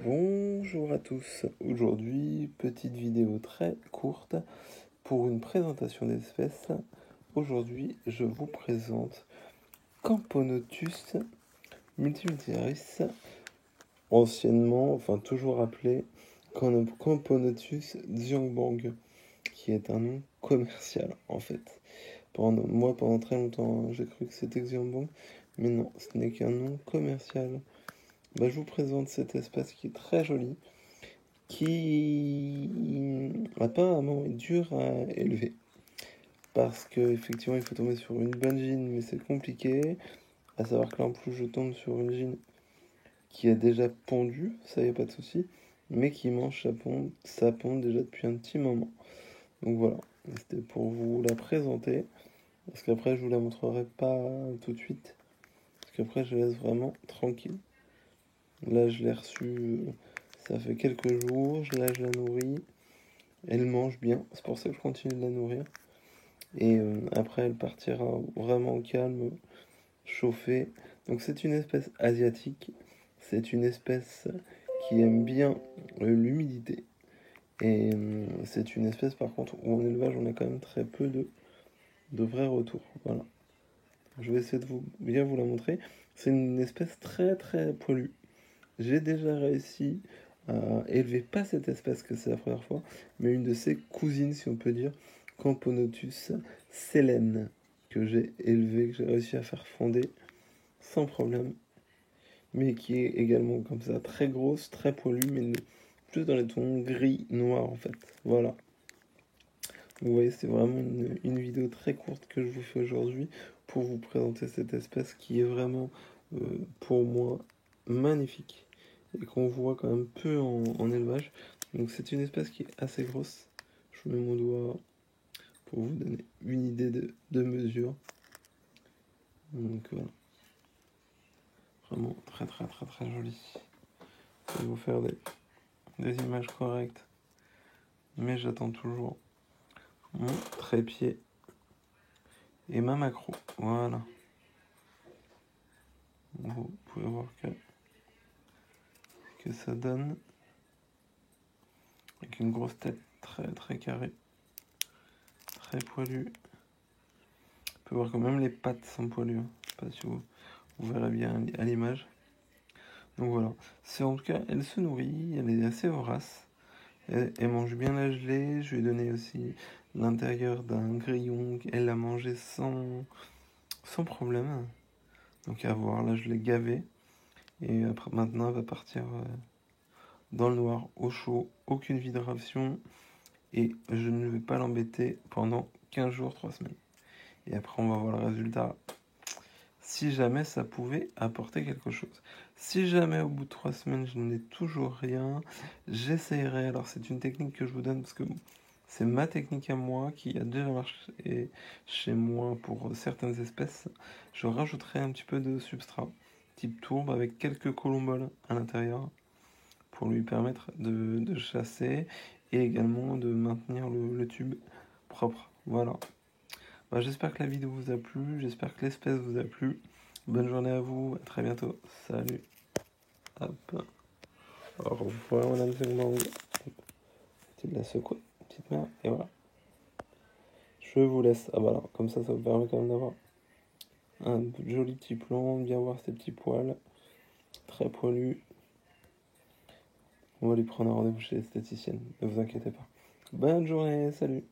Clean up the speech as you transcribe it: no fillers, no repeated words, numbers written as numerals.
Bonjour à tous, aujourd'hui petite vidéo très courte pour une présentation d'espèces. Aujourd'hui je vous présente Camponotus multifarius, anciennement, enfin toujours appelé Camponotus xiangbang, qui est un nom commercial en fait. Pendant très longtemps j'ai cru que c'était xiangbang, mais non, ce n'est qu'un nom commercial. Je vous présente cette espèce qui est très jolie, qui apparemment est dur à élever. Parce que effectivement il faut tomber sur une bonne gine, mais c'est compliqué. À savoir que là en plus je tombe sur une gine qui a déjà pondu, ça y a pas de souci, mais qui mange sa ponde déjà depuis un petit moment. Donc voilà, c'était pour vous la présenter. Parce qu'après je vous la montrerai pas tout de suite. Parce qu'après je laisse vraiment tranquille. Là je l'ai reçue, ça fait quelques jours, là je la nourris. Elle mange bien, c'est pour ça que je continue de la nourrir. Et après, elle partira vraiment au calme, chauffée. Donc, c'est une espèce asiatique. C'est une espèce qui aime bien l'humidité. Et c'est une espèce, par contre, où en élevage, on a quand même très peu de vrais retours. Voilà. Je vais essayer de bien vous la montrer. C'est une espèce très très poilue. J'ai déjà réussi à élever pas cette espèce, que c'est la première fois, mais une de ses cousines, si on peut dire, Camponotus selene, que j'ai élevé, que j'ai réussi à faire fonder sans problème, mais qui est également comme ça, très grosse, très poilue, mais plus dans les tons gris, noir en fait. Voilà. Vous voyez, c'est vraiment une vidéo très courte que je vous fais aujourd'hui pour vous présenter cette espèce qui est vraiment, pour moi, magnifique et qu'on voit quand même peu en élevage. Donc c'est une espèce qui est assez grosse. Je vous mets mon doigt pour vous donner une idée de mesure. Donc voilà. Vraiment très très très très joli. Je vais vous faire des images correctes. Mais j'attends toujours mon trépied et ma macro. Voilà. Vous pouvez voir que ça donne. Avec une grosse tête très très carrée. Très poilue. On peut voir que même les pattes sont poilues. Je sais pas si vous verrez bien à l'image. Donc voilà. C'est en tout cas, elle se nourrit, elle est assez vorace. Elle mange bien la gelée. Je lui ai donné aussi l'intérieur d'un grillon. Elle l'a mangé sans problème. Donc à voir, là je l'ai gavé. Et après, maintenant elle va partir dans le noir, au chaud, aucune vibration. Et je ne vais pas l'embêter pendant 15 jours, 3 semaines. Et après on va voir le résultat. Si jamais ça pouvait apporter quelque chose. Si jamais au bout de 3 semaines je n'ai toujours rien, j'essayerai. Alors c'est une technique que je vous donne parce que c'est ma technique à moi qui a déjà marché chez moi pour certaines espèces. Je rajouterai un petit peu de substrat type tourbe avec quelques colomboles à l'intérieur pour lui permettre de chasser et également de maintenir le tube propre. Voilà. J'espère que la vidéo vous a plu, j'espère que l'espèce vous a plu. Bonne journée à vous, à très bientôt. Salut. Hop. Au revoir, madame Zegmang. Petite de la secouer, petite mère, et voilà. Je vous laisse. Ah bah alors, comme ça vous permet quand même d'avoir un joli petit plan, bien voir ces petits poils, très poilus. On va lui prendre un rendez-vous chez l'esthéticienne, ne vous inquiétez pas. Bonne journée, salut.